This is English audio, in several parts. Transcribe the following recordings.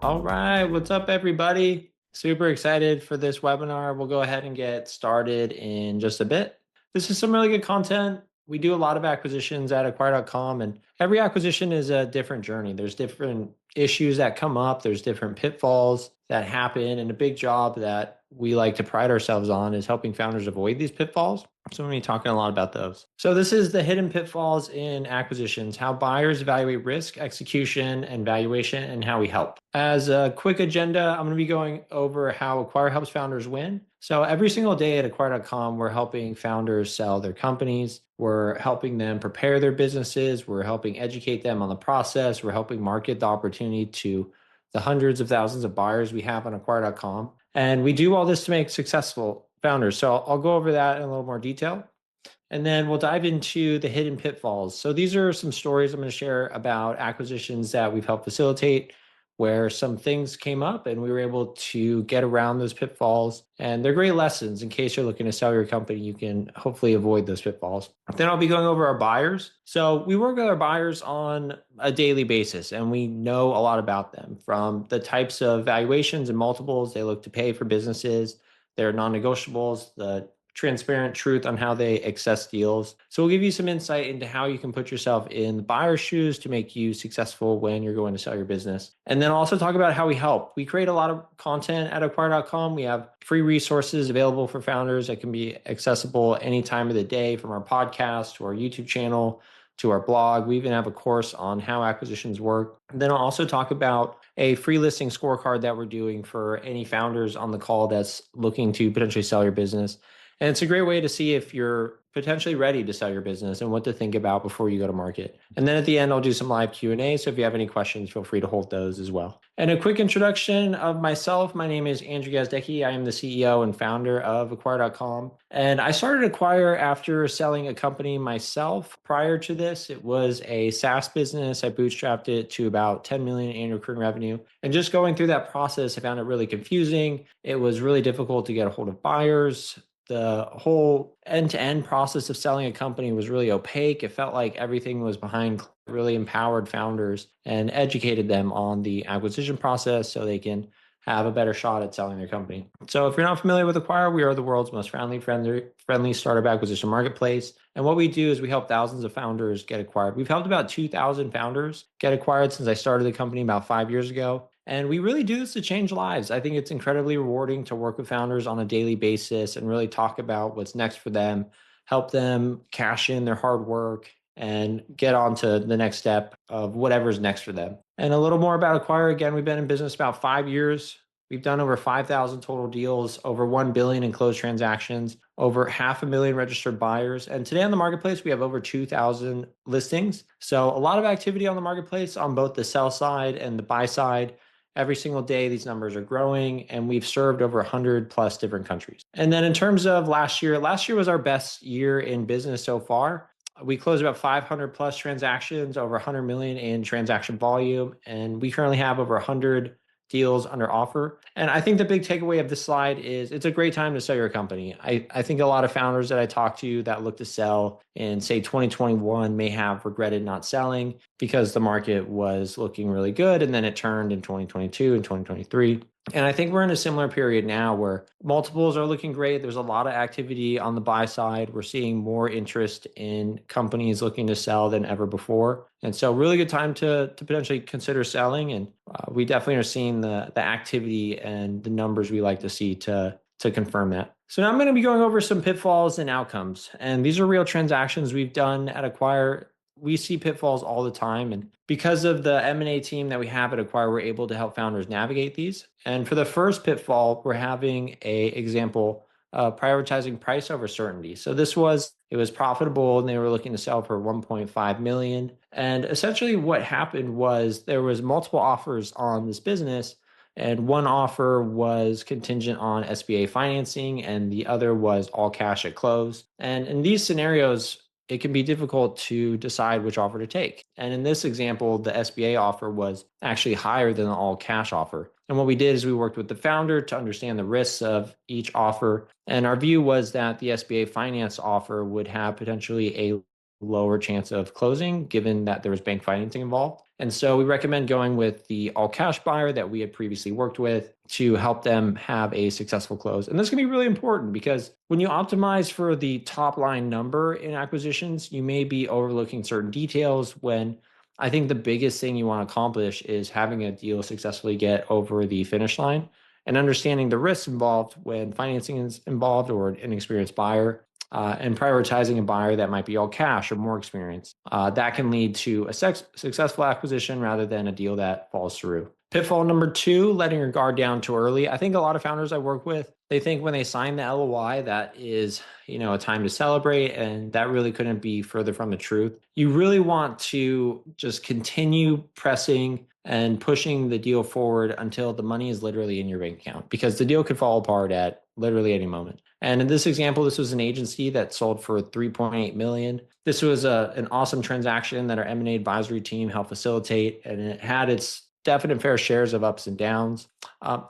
All right, what's up, everybody? Super excited for this webinar. We'll go ahead and get started in just a bit. This is some really good content. We do a lot of acquisitions at acquire.com, and every acquisition is a different journey. There's different issues that come up, there's different pitfalls that happen, and a big job that we like to pride ourselves on is helping founders avoid these pitfalls. So we're going to be talking a lot about those. So this is the hidden pitfalls in acquisitions, how buyers evaluate risk, execution, and valuation, and how we help. As a quick agenda, I'm going to be going over how Acquire helps founders win. So every single day at acquire.com, we're helping founders sell their companies. We're helping them prepare their businesses. We're helping educate them on the process. We're helping market the opportunity to the hundreds of thousands of buyers we have on acquire.com. And we do all this to make successful founders. So I'll go over that in a little more detail. And then we'll dive into the hidden pitfalls. So these are some stories I'm going to share about acquisitions that we've helped facilitate, where some things came up and we were able to get around those pitfalls. And they're great lessons in case you're looking to sell your company. You can hopefully avoid those pitfalls. Then I'll be going over our buyers. So we work with our buyers on a daily basis, and we know a lot about them, from the types of valuations and multiples they look to pay for businesses, their non-negotiables, the transparent truth on how they access deals. So we'll give you some insight into how you can put yourself in the buyer's shoes to make you successful when you're going to sell your business. And then I'll also talk about how we help. We create a lot of content at acquire.com. We have free resources available for founders that can be accessible any time of the day, from our podcast to our YouTube channel to our blog. We even have a course on how acquisitions work. And then I'll also talk about a free listing scorecard that we're doing for any founders on the call that's looking to potentially sell your business. And it's a great way to see if you're potentially ready to sell your business and what to think about before you go to market. And then at the end, I'll do some live Q&A. So if you have any questions, feel free to hold those as well. And a quick introduction of myself. My name is Andrew Gazdecki. I am the CEO and founder of acquire.com. And I started Acquire after selling a company myself. Prior to this, it was a SaaS business. I bootstrapped it to about 10 million annual recurring revenue. And just going through that process, I found it really confusing. It was really difficult to get a hold of buyers. The whole end-to-end process of selling a company was really opaque. It felt like everything was behind. Really empowered founders and educated them on the acquisition process so they can have a better shot at selling their company. So if you're not familiar with Acquire, we are the world's most friendly startup acquisition marketplace. And what we do is we help thousands of founders get acquired. We've helped about 2,000 founders get acquired since I started the company about 5 years ago. And we really do this to change lives. I think it's incredibly rewarding to work with founders on a daily basis and really talk about what's next for them, help them cash in their hard work and get on to the next step of whatever's next for them. And a little more about Acquire. Again, we've been in business about 5 years. We've done over 5,000 total deals, over 1 billion in closed transactions, over 500,000 registered buyers. And today on the marketplace, we have over 2,000 listings. So a lot of activity on the marketplace on both the sell side and the buy side. Every single day, these numbers are growing, and we've served over 100 plus different countries. And then in terms of last year was our best year in business so far. We closed about 500 plus transactions, over 100 million in transaction volume, and we currently have over 100 deals under offer. And I think the big takeaway of this slide is it's a great time to sell your company. I think a lot of founders that I talk to that look to sell in, say, 2021 may have regretted not selling because the market was looking really good, and then it turned in 2022 and 2023. And I think we're in a similar period now where multiples are looking great. There's a lot of activity on the buy side. We're seeing more interest in companies looking to sell than ever before. And so really good time to potentially consider selling. And we definitely are seeing the activity and the numbers we like to see to confirm that. So now I'm going to be going over some pitfalls and outcomes. And these are real transactions we've done at Acquire. We see pitfalls all the time. And because of the M&A team that we have at Acquire, we're able to help founders navigate these. And for the first pitfall, we're having a example prioritizing price over certainty. So it was profitable and they were looking to sell for 1.5 million. And essentially what happened was there was multiple offers on this business, and one offer was contingent on SBA financing and the other was all cash at close. And in these scenarios, it can be difficult to decide which offer to take. And in this example, the SBA offer was actually higher than the all cash offer. And what we did is we worked with the founder to understand the risks of each offer. And our view was that the SBA finance offer would have potentially a lower chance of closing given that there was bank financing involved. And so we recommend going with the all cash buyer that we had previously worked with to help them have a successful close. And this can be really important because when you optimize for the top line number in acquisitions, you may be overlooking certain details when I think the biggest thing you want to accomplish is having a deal successfully get over the finish line and understanding the risks involved when financing is involved or an inexperienced buyer, and prioritizing a buyer that might be all cash or more experienced. That can lead to a successful acquisition rather than a deal that falls through. Pitfall number 2, letting your guard down too early. I think a lot of founders I work with, they think when they sign the LOI, that is, a time to celebrate, and that really couldn't be further from the truth. You really want to just continue pressing and pushing the deal forward until the money is literally in your bank account, because the deal could fall apart at literally any moment. And in this example, this was an agency that sold for 3.8 million. This was an awesome transaction that our M&A advisory team helped facilitate, and it had its definite fair shares of ups and downs.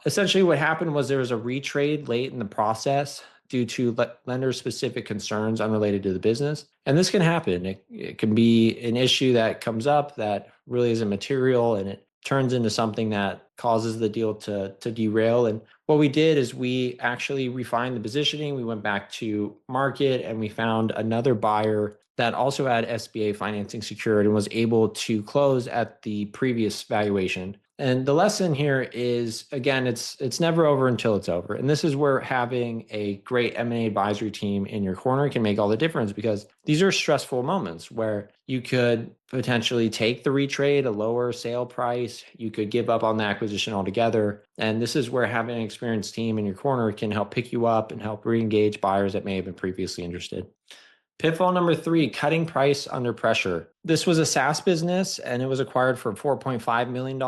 Essentially, what happened was there was a retrade late in the process due to lender-specific concerns unrelated to the business. And this can happen. It can be an issue that comes up that really isn't material, and it turns into something that causes the deal to derail. And what we did is we actually refined the positioning. We went back to market and we found another buyer that also had SBA financing secured and was able to close at the previous valuation. And the lesson here is, again, it's never over until it's over. And this is where having a great M&A advisory team in your corner can make all the difference, because these are stressful moments where you could potentially take the retrade, a lower sale price. You could give up on the acquisition altogether. And this is where having an experienced team in your corner can help pick you up and help re-engage buyers that may have been previously interested. Pitfall number 3, cutting price under pressure. This was a SaaS business and it was acquired for $4.5 million.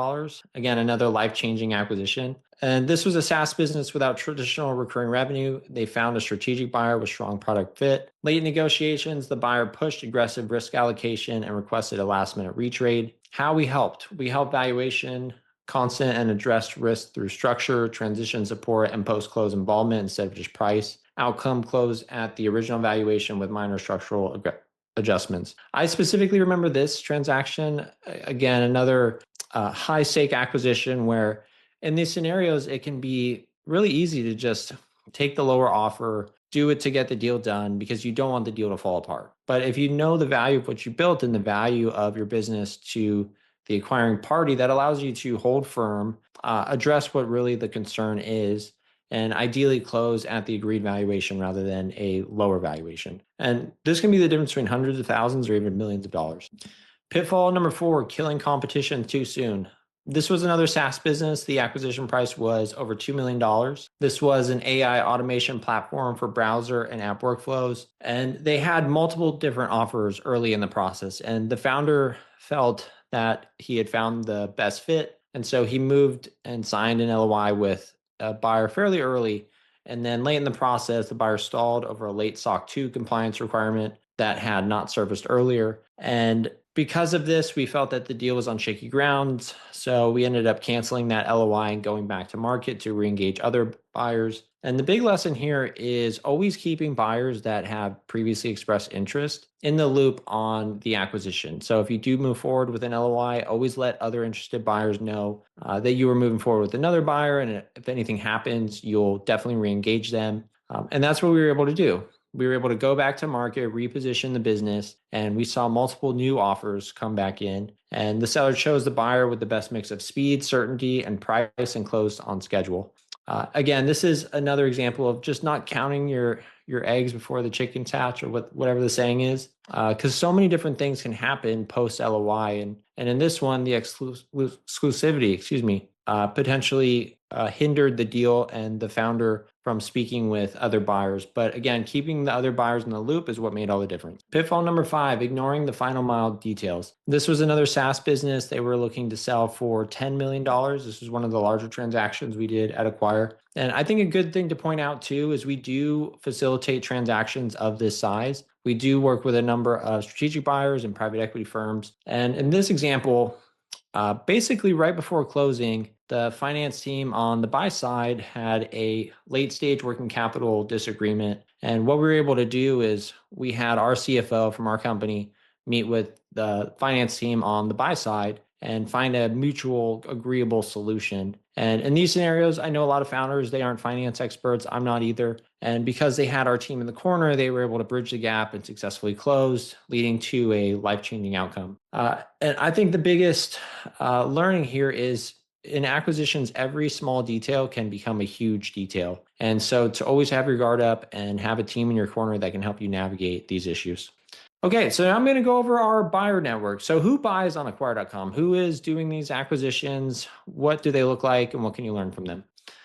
Again, another life-changing acquisition. And this was a SaaS business without traditional recurring revenue. They found a strategic buyer with strong product fit. Late in negotiations, the buyer pushed aggressive risk allocation and requested a last-minute retrade. How we helped? We helped Valuation constant and addressed risk through structure, transition support, and post-close involvement instead of just price. Outcome close at the original valuation with minor structural adjustments. I specifically remember this transaction. Again, another high stake acquisition where in these scenarios, it can be really easy to just take the lower offer, do it to get the deal done because you don't want the deal to fall apart. But if you know the value of what you built and the value of your business to the acquiring party, that allows you to hold firm, address what really the concern is, and ideally close at the agreed valuation rather than a lower valuation. And this can be the difference between hundreds of thousands or even millions of dollars. Pitfall number 4, killing competition too soon. This was another SaaS business. The acquisition price was over $2 million. This was an AI automation platform for browser and app workflows. And they had multiple different offers early in the process. And the founder felt that he had found the best fit. And so he moved and signed an LOI with a buyer fairly early. And then late in the process, the buyer stalled over a late SOC 2 compliance requirement that had not surfaced earlier. And because of this, we felt that the deal was on shaky grounds. So we ended up canceling that LOI and going back to market to re-engage other buyers. And the big lesson here is always keeping buyers that have previously expressed interest in the loop on the acquisition. So if you do move forward with an LOI, always let other interested buyers know that you are moving forward with another buyer. And if anything happens, you'll definitely re-engage them. And that's what we were able to do. We were able to go back to market, reposition the business, and we saw multiple new offers come back in. And the seller chose the buyer with the best mix of speed, certainty, and price, and closed on schedule. Again, this is another example of just not counting your eggs before the chickens hatch, or whatever the saying is, because so many different things can happen post LOI. And in this one, the exclusivity, potentially hindered the deal and the founder from speaking with other buyers. But again, keeping the other buyers in the loop is what made all the difference. Pitfall number 5, ignoring the final mile details. This was another SaaS business. They were looking to sell for $10 million. This was one of the larger transactions we did at Acquire. And I think a good thing to point out too is we do facilitate transactions of this size. We do work with a number of strategic buyers and private equity firms. And in this example, basically right before closing, the finance team on the buy side had a late stage working capital disagreement. And what we were able to do is we had our CFO from our company meet with the finance team on the buy side and find a mutual agreeable solution. And in these scenarios, I know a lot of founders, they aren't finance experts. I'm not either. And because they had our team in the corner, they were able to bridge the gap and successfully close, leading to a life-changing outcome. And I think the biggest learning here is in acquisitions, every small detail can become a huge detail. And so to always have your guard up and have a team in your corner that can help you navigate these issues. Okay, so now I'm going to go over our buyer network. So who buys on acquire.com? Who is doing these acquisitions? What do they look like and what can you learn from them?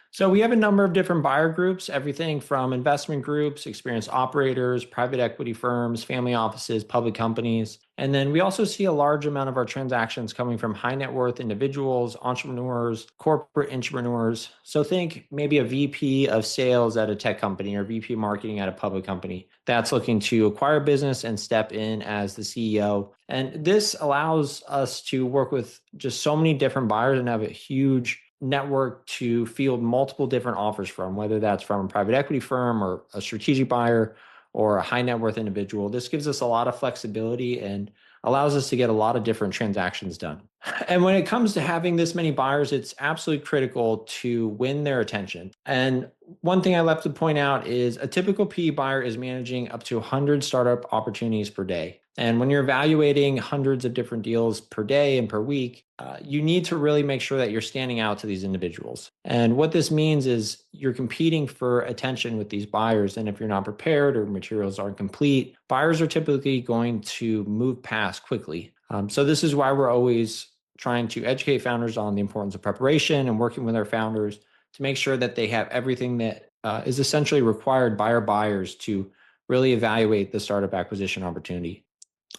So we have a number of different buyer groups, everything from investment groups, experienced operators, private equity firms, family offices, public companies. And then we also see a large amount of our transactions coming from high net worth individuals, entrepreneurs, corporate entrepreneurs. So think maybe a VP of sales at a tech company or VP marketing at a public company that's looking to acquire business and step in as the CEO. And this allows us to work with just so many different buyers and have a huge network to field multiple different offers from, whether that's from a private equity firm or a strategic buyer or a high net worth individual. This gives us a lot of flexibility and allows us to get a lot of different transactions done. And when it comes to having this many buyers, it's absolutely critical to win their attention. And one thing I left to point out is a typical PE buyer is managing up to 100 startup opportunities per day. And when you're evaluating hundreds of different deals per day and per week, you need to really make sure that you're standing out to these individuals. And what this means is you're competing for attention with these buyers. And if you're not prepared or materials aren't complete, buyers are typically going to move past quickly. So this is why we're always trying to educate founders on the importance of preparation and working with our founders to make sure that they have everything that is essentially required by our buyers to really evaluate the startup acquisition opportunity.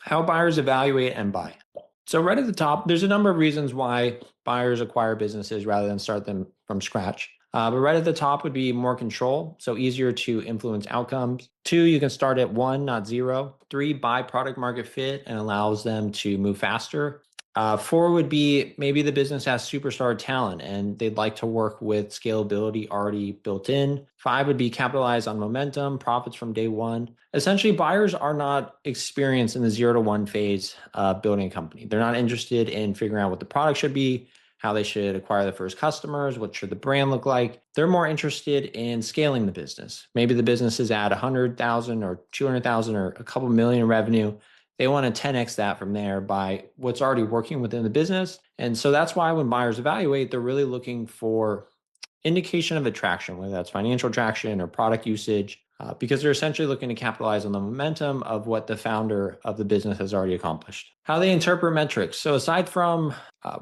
How buyers evaluate and buy. So right at the top, there's a number of reasons why buyers acquire businesses rather than start them from scratch. But right at the top would be more control, so easier to influence outcomes. 2, you can start at 1, not 0. 3, buy product market fit and allows them to move faster. 4 would be maybe the business has superstar talent and they'd like to work with scalability already built in. 5 would be capitalize on momentum, profits from day one. Essentially, buyers are not experienced in the 0 to 1 phase of building a company. They're not interested in figuring out what the product should be, how they should acquire the first customers, what should the brand look like. They're more interested in scaling the business. Maybe the business is at 100,000 or 200,000 or a couple million in revenue. They want to 10x that from there by what's already working within the business. And so that's why when buyers evaluate, they're really looking for indication of attraction, whether that's financial traction or product usage, because they're essentially looking to capitalize on the momentum of what the founder of the business has already accomplished. How they interpret metrics. So aside from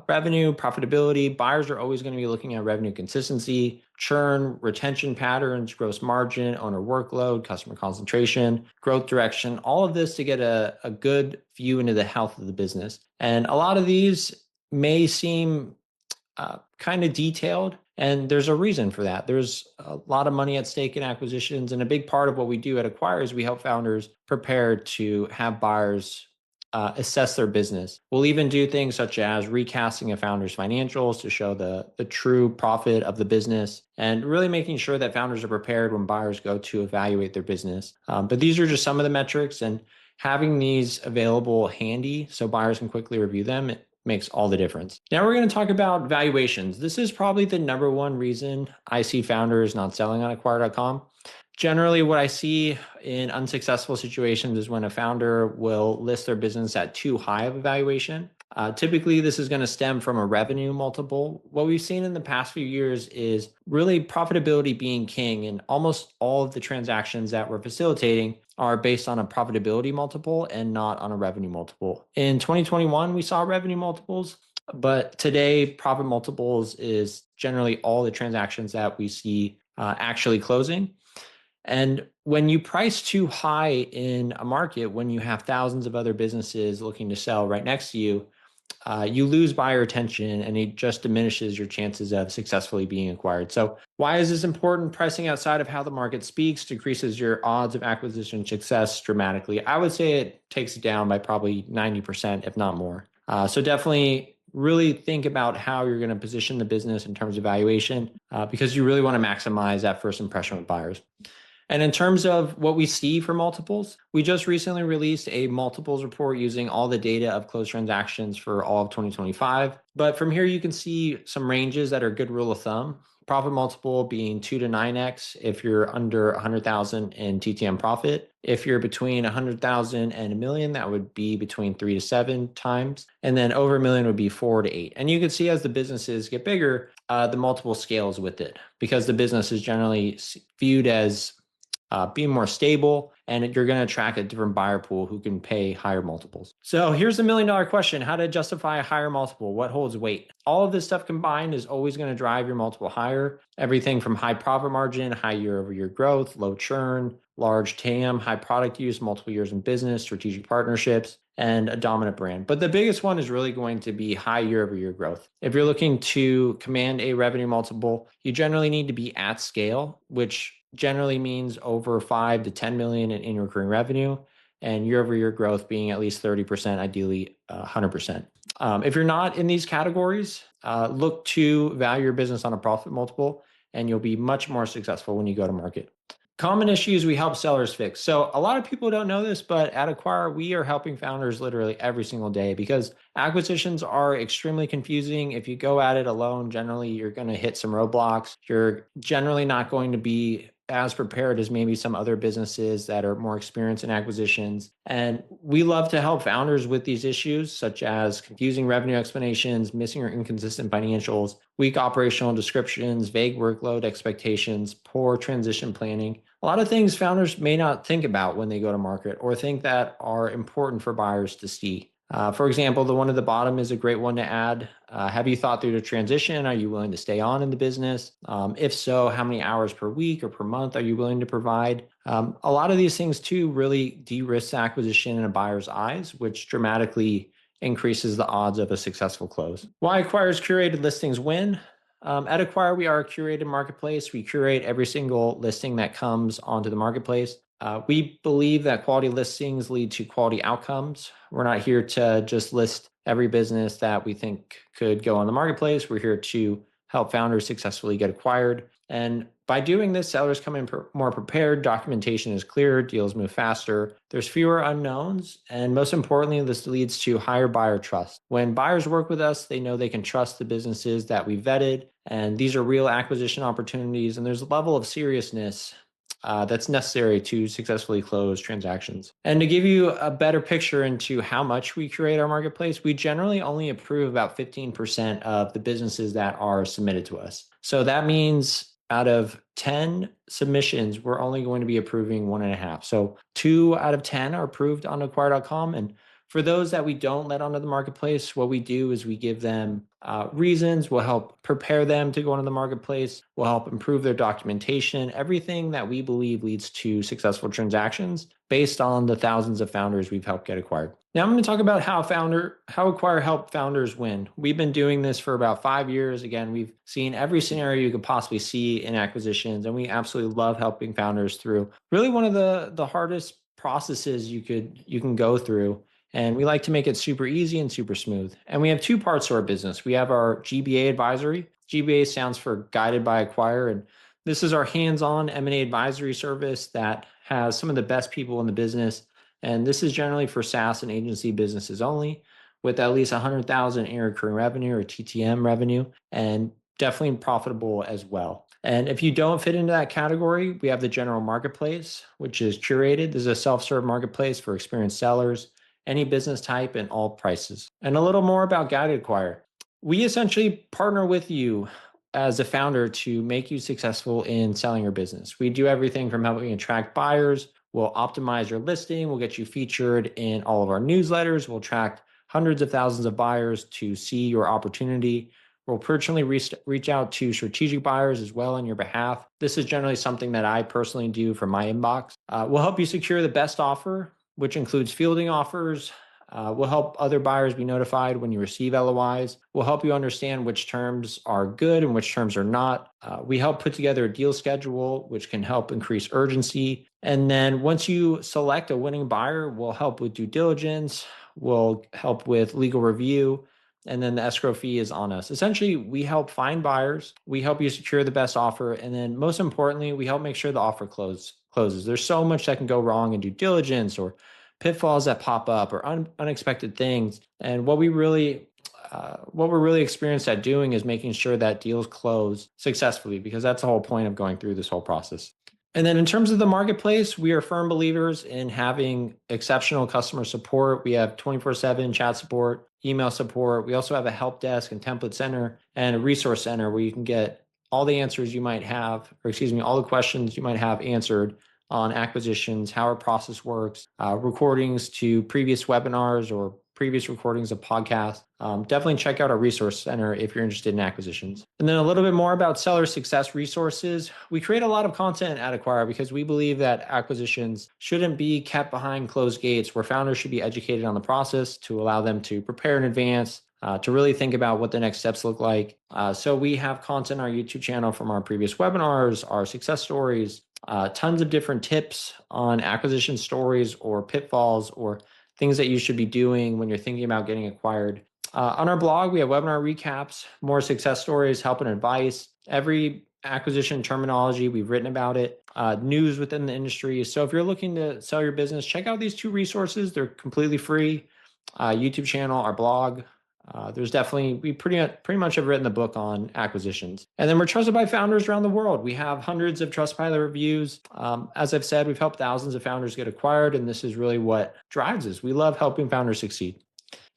revenue, profitability, buyers are always going to be looking at revenue consistency, churn, retention patterns, gross margin, owner workload, customer concentration, growth direction, all of this to get a good view into the health of the business. And a lot of these may seem kind of detailed. And there's a reason for that. There's a lot of money at stake in acquisitions. And a big part of what we do at Acquire is we help founders prepare to have buyers assess their business. We'll even do things such as recasting a founder's financials to show the true profit of the business and really making sure that founders are prepared when buyers go to evaluate their business. But these are just some of the metrics, and having these available handy so buyers can quickly review them makes all the difference. Now we're going to talk about valuations. This is probably the number one reason I see founders not selling on acquire.com. Generally, what I see in unsuccessful situations is when a founder will list their business at too high of a valuation. Typically, this is going to stem from a revenue multiple. What we've seen in the past few years is really profitability being king, and almost all of the transactions that we're facilitating are based on a profitability multiple and not on a revenue multiple. In 2021, we saw revenue multiples, but today, profit multiples is generally all the transactions that we see actually closing. And when you price too high in a market, when you have thousands of other businesses looking to sell right next to you, you lose buyer attention and it just diminishes your chances of successfully being acquired. So why is this important? Pricing outside of how the market speaks decreases your odds of acquisition success dramatically. I would say it takes it down by probably 90%, if not more. So definitely really think about how you're going to position the business in terms of valuation, because you really want to maximize that first impression with buyers. And in terms of what we see for multiples, we just recently released a multiples report using all the data of closed transactions for all of 2025. But from here, you can see some ranges that are a good rule of thumb. Profit multiple being 2 to 9x if you're under 100,000 in TTM profit. If you're between 100,000 and a million, that would be between 3 to 7 times. And then over a million would be 4 to 8. And you can see as the businesses get bigger, the multiple scales with it because the business is generally viewed as being more stable, and you're going to attract a different buyer pool who can pay higher multiples. So here's the $1,000,000 question: how to justify a higher multiple? What holds weight? All of this stuff combined is always going to drive your multiple higher. Everything from high profit margin, high year-over-year growth, low churn, large TAM, high product use, multiple years in business, strategic partnerships, and a dominant brand. But the biggest one is really going to be high year-over-year growth. If you're looking to command a revenue multiple, you generally need to be at scale, which generally means over 5 to 10 million in recurring revenue, and year-over-year growth being at least 30%, ideally 100%. If you're not in these categories, look to value your business on a profit multiple, and you'll be much more successful when you go to market. Common issues we help sellers fix. So a lot of people don't know this, but at Acquire, we are helping founders literally every single day because acquisitions are extremely confusing. If you go at it alone, generally you're going to hit some roadblocks. You're generally not going to be as prepared as maybe some other businesses that are more experienced in acquisitions. And we love to help founders with these issues, such as confusing revenue explanations, missing or inconsistent financials, weak operational descriptions, vague workload expectations, poor transition planning. A lot of things founders may not think about when they go to market or think that are important for buyers to see. For example, the one at the bottom is a great one to add. Have you thought through the transition? Are you willing to stay on in the business? If so, how many hours per week or per month are you willing to provide? A lot of these things too really de-risk acquisition in a buyer's eyes, which dramatically increases the odds of a successful close. Why Acquire's curated listings win? At Acquire, we are a curated marketplace. We curate every single listing that comes onto the marketplace. We believe that quality listings lead to quality outcomes. We're not here to just list every business that we think could go on the marketplace. We're here to help founders successfully get acquired. And by doing this, sellers come in more prepared, documentation is clearer, deals move faster, there's fewer unknowns, and most importantly, this leads to higher buyer trust. When buyers work with us, they know they can trust the businesses that we vetted, and these are real acquisition opportunities, and there's a level of seriousness that's necessary to successfully close transactions. And to give you a better picture into how much we curate our marketplace, we generally only approve about 15% of the businesses that are submitted to us. So that means out of 10 submissions, we're only going to be approving 1.5. So 2 out of 10 are approved on acquire.com. And for those that we don't let onto the marketplace, what we do is we give them reasons. We'll help prepare them to go into the marketplace. We'll help improve their documentation, everything that we believe leads to successful transactions based on the thousands of founders we've helped get acquired. Now I'm going to talk about how Acquire help founders win. We've been doing this for about 5 years. Again, we've seen every scenario you could possibly see in acquisitions, and we absolutely love helping founders through really one of the hardest processes you can go through. And we like to make it super easy and super smooth. And we have 2 parts to our business. We have our GBA advisory. GBA stands for Guided by Acquire. And this is our hands-on M&A advisory service that has some of the best people in the business. And this is generally for SaaS and agency businesses only, with at least 100,000 in recurring revenue or TTM revenue, and definitely profitable as well. And if you don't fit into that category, we have the general marketplace, which is curated. This is a self-serve marketplace for experienced sellers, any business type, and all prices. And a little more about Guided Acquire. We essentially partner with you as a founder to make you successful in selling your business. We do everything from helping attract buyers. We'll optimize your listing. We'll get you featured in all of our newsletters. We'll attract hundreds of thousands of buyers to see your opportunity. We'll personally reach out to strategic buyers as well on your behalf. This is generally something that I personally do from my inbox. We'll help you secure the best offer, which includes fielding offers. We'll help other buyers be notified when you receive LOIs. We'll help you understand which terms are good and which terms are not. We help put together a deal schedule, which can help increase urgency. And then once you select a winning buyer, we'll help with due diligence. We'll help with legal review. And then the escrow fee is on us. Essentially, we help find buyers. We help you secure the best offer. And then most importantly, we help make sure the offer closes closes. There's so much that can go wrong in due diligence or pitfalls that pop up or unexpected things. And what we're really experienced at doing is making sure that deals close successfully, because that's the whole point of going through this whole process. And then in terms of the marketplace, we are firm believers in having exceptional customer support. We have 24/7 chat support, email support. We also have a help desk and template center and a resource center where you can get all the answers you might have, or excuse me, all the questions you might have answered on acquisitions, how our process works, recordings to previous webinars or previous recordings of podcasts. Definitely check out our resource center if you're interested in acquisitions. And then a little bit more about seller success resources. We create a lot of content at Acquire because we believe that acquisitions shouldn't be kept behind closed gates, where founders should be educated on the process to allow them to prepare in advance, to really think about what the next steps look like. So we have content on our YouTube channel from our previous webinars, our success stories, tons of different tips on acquisition stories or pitfalls or things that you should be doing when you're thinking about getting acquired. On our blog, we have webinar recaps, more success stories, help and advice, every acquisition terminology, we've written about it, news within the industry. So if you're looking to sell your business, check out these two resources. They're completely free. YouTube channel, our blog. There's definitely, we pretty much have written the book on acquisitions. And then we're trusted by founders around the world. We have hundreds of Trustpilot reviews. As I've said, we've helped thousands of founders get acquired, and this is really what drives us. We love helping founders succeed.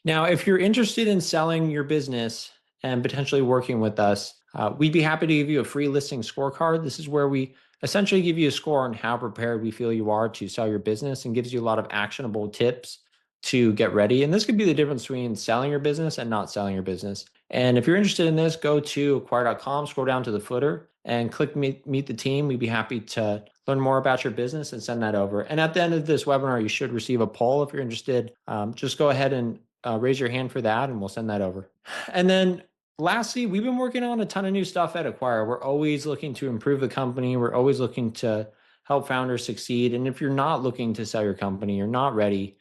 Now, if you're interested in selling your business and potentially working with us, we'd be happy to give you a free listing scorecard. This is where we essentially give you a score on how prepared we feel you are to sell your business, and gives you a lot of actionable tips to get ready. And this could be the difference between selling your business and not selling your business. And if you're interested in this, go to acquire.com, scroll down to the footer and click meet the team. We'd be happy to learn more about your business and send that over. And at the end of this webinar, you should receive a poll. If you're interested, just go ahead and raise your hand for that and we'll send that over. And then lastly, we've been working on a ton of new stuff at Acquire. We're always looking to improve the company. We're always looking to help founders succeed. And if you're not looking to sell your company, you're not ready,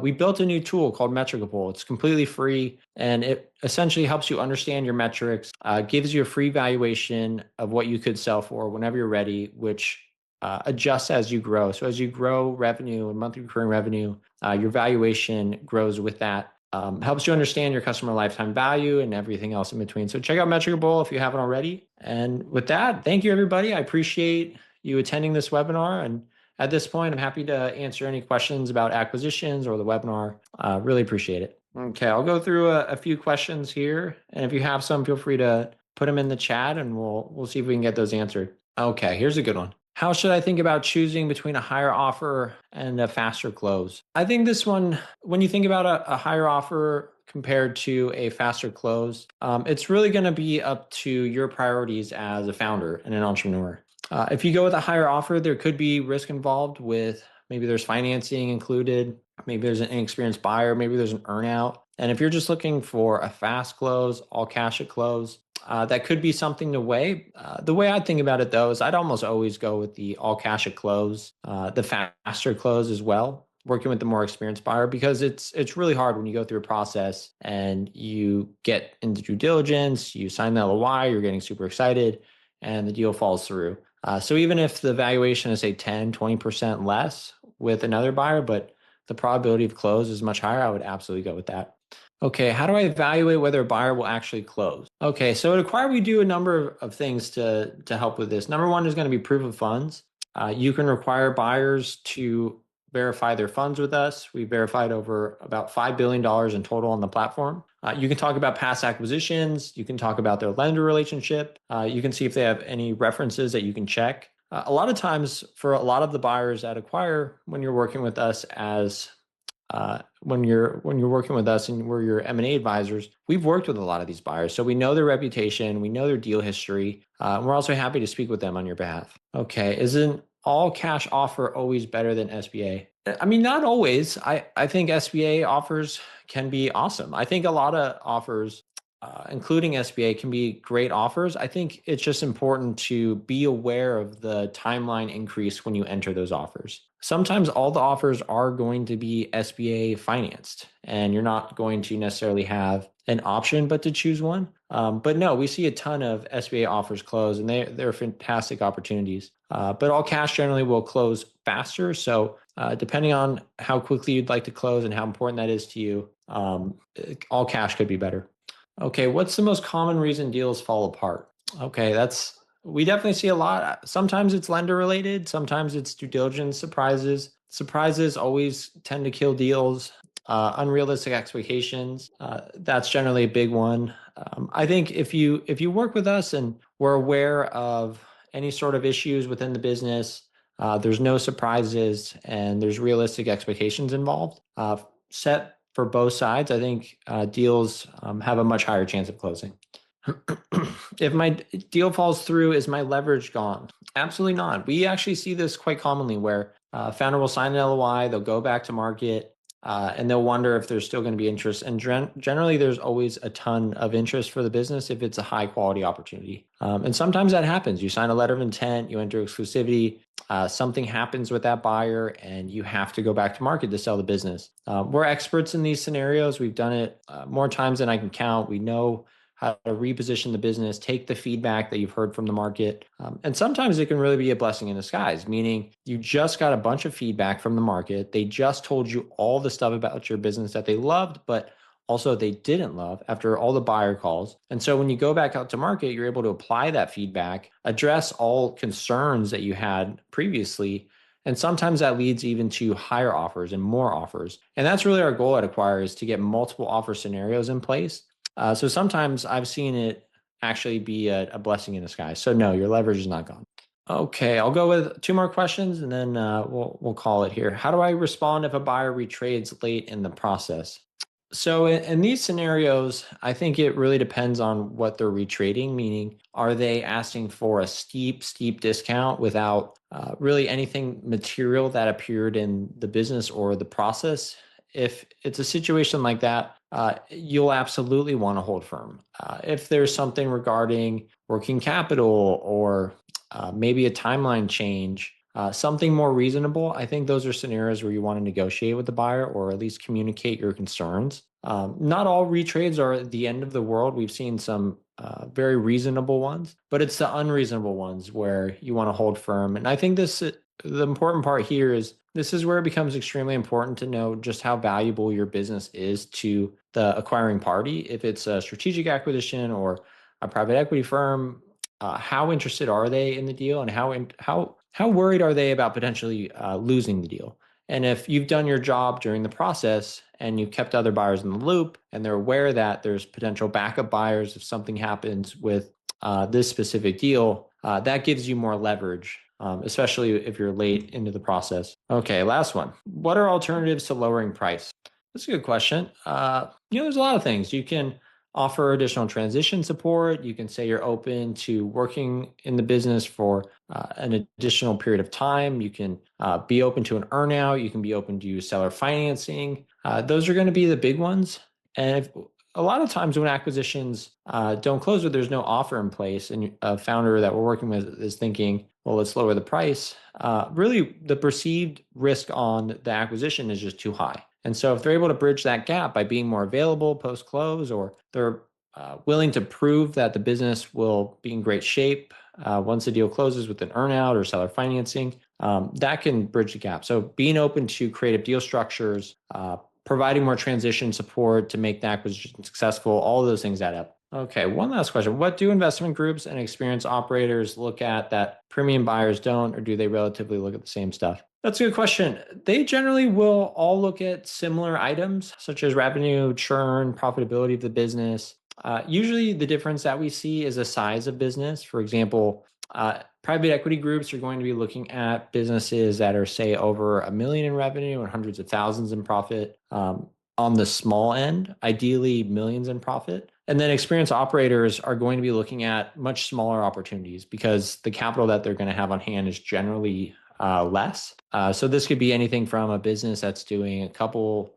we built a new tool called Metricable. It's completely free, and it essentially helps you understand your metrics, gives you a free valuation of what you could sell for whenever you're ready, which adjusts as you grow. So as you grow revenue and monthly recurring revenue, your valuation grows with that. Helps you understand your customer lifetime value and everything else in between. So check out Metricable if you haven't already. And with that, thank you, everybody. I appreciate you attending this webinar. And at this point, I'm happy to answer any questions about acquisitions or the webinar. Really appreciate it. Okay, I'll go through a few questions here. And if you have some, feel free to put them in the chat and we'll see if we can get those answered. Okay, here's a good one. How should I think about choosing between a higher offer and a faster close? I think this one, when you think about a higher offer compared to a faster close, it's really going to be up to your priorities as a founder and an entrepreneur. If you go with a higher offer, there could be risk involved with maybe there's financing included, maybe there's an inexperienced buyer, maybe there's an earnout. And if you're just looking for a fast close, all cash at close, that could be something to weigh. The way I think about it, though, is I'd almost always go with the all cash at close, the faster close as well, working with the more experienced buyer, because it's really hard when you go through a process and you get into due diligence, you sign the LOI, you're getting super excited, and the deal falls through. So even if the valuation is say 10, 20% less with another buyer, but the probability of close is much higher, I would absolutely go with that. Okay, how do I evaluate whether a buyer will actually close? Okay, so at Acquire, we do a number of things to help with this. Number one is going to be proof of funds. You can require buyers to verify their funds with us. We verified over about $5 billion in total on the platform. You can talk about past acquisitions. You can talk about their lender relationship. You can see if they have any references that you can check. A lot of times for a lot of the buyers at Acquire, when you're working with us when you're working with us and we're your M&A advisors, we've worked with a lot of these buyers. So we know their reputation, we know their deal history, and we're also happy to speak with them on your behalf. Okay, isn't all cash offer always better than SBA? I mean, not always. I think SBA offers can be awesome. I think a lot of offers, including SBA, can be great offers. I think it's just important to be aware of the timeline increase when you enter those offers. Sometimes all the offers are going to be SBA financed, and you're not going to necessarily have an option but to choose one. But no, we see a ton of SBA offers close, and they're fantastic opportunities. but all cash generally will close faster. So depending on how quickly you'd like to close and how important that is to you, all cash could be better. Okay, what's the most common reason deals fall apart? Okay, we definitely see a lot. Sometimes it's lender related, sometimes it's due diligence surprises. Surprises always tend to kill deals. Unrealistic expectations, that's generally a big one. I think if you work with us and we're aware of any sort of issues within the business, there's no surprises and there's realistic expectations involved, set for both sides, I think deals have a much higher chance of closing. If my deal falls through, is my leverage gone? Absolutely not. We actually see this quite commonly where founder will sign an LOI, they'll go back to market, and they'll wonder if there's still going to be interest. And generally, there's always a ton of interest for the business if it's a high quality opportunity. And sometimes that happens. You sign a letter of intent, you enter exclusivity, something happens with that buyer, and you have to go back to market to sell the business. We're experts in these scenarios. We've done it more times than I can count. We know how to reposition the business, take the feedback that you've heard from the market. And sometimes it can really be a blessing in disguise, meaning you just got a bunch of feedback from the market. They just told you all the stuff about your business that they loved, but also they didn't love after all the buyer calls. And so when you go back out to market, you're able to apply that feedback, address all concerns that you had previously. And sometimes that leads even to higher offers and more offers. And that's really our goal at Acquire, is to get multiple offer scenarios in place. So sometimes I've seen it actually be a blessing in disguise. So no, your leverage is not gone. Okay, I'll go with two more questions and then we'll call it here. How do I respond if a buyer retrades late in the process? So in these scenarios, I think it really depends on what they're retrading, meaning are they asking for a steep discount without really anything material that appeared in the business or the process? If it's a situation like that, you'll absolutely want to hold firm. If there's something regarding working capital or maybe a timeline change, something more reasonable, I think those are scenarios where you want to negotiate with the buyer or at least communicate your concerns. Not all retrades are the end of the world. We've seen some very reasonable ones, but it's the unreasonable ones where you want to hold firm. And I think the important part here is this is where it becomes extremely important to know just how valuable your business is to the acquiring party. If it's a strategic acquisition or a private equity firm, how interested are they in the deal, and how worried are they about potentially losing the deal? And if you've done your job during the process and you've kept other buyers in the loop and they're aware that there's potential backup buyers if something happens with this specific deal, that gives you more leverage, especially if you're late into the process. Okay, last one. What are alternatives to lowering price? That's a good question. There's a lot of things. You can offer additional transition support. You can say you're open to working in the business for an additional period of time. You can be open to an earnout. You can be open to seller financing. Those are going to be the big ones. And a lot of times when acquisitions don't close or there's no offer in place and a founder that we're working with is thinking, well, let's lower the price, really the perceived risk on the acquisition is just too high. And so if they're able to bridge that gap by being more available post-close, or they're willing to prove that the business will be in great shape once the deal closes with an earnout or seller financing, that can bridge the gap. So being open to creative deal structures, providing more transition support to make the acquisition successful, all of those things add up. Okay, one last question. What do investment groups and experienced operators look at that premium buyers don't, or do they relatively look at the same stuff? That's a good question. They generally will all look at similar items such as revenue, churn, profitability of the business. Usually the difference that we see is the size of business. For example, private equity groups are going to be looking at businesses that are, say, over $1 million in revenue and hundreds of thousands in profit. On the small end, ideally millions in profit. And then experienced operators are going to be looking at much smaller opportunities because the capital that they're going to have on hand is generally less. So this could be anything from a business that's doing a couple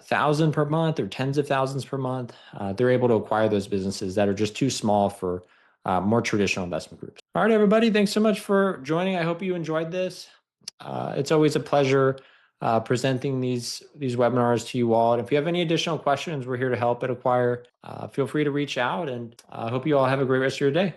thousand per month or tens of thousands per month. They're able to acquire those businesses that are just too small for more traditional investment groups. All right, everybody, thanks so much for joining. I hope you enjoyed this. It's always a pleasure presenting these webinars to you all. And if you have any additional questions, we're here to help at Acquire. Feel free to reach out, and I hope you all have a great rest of your day.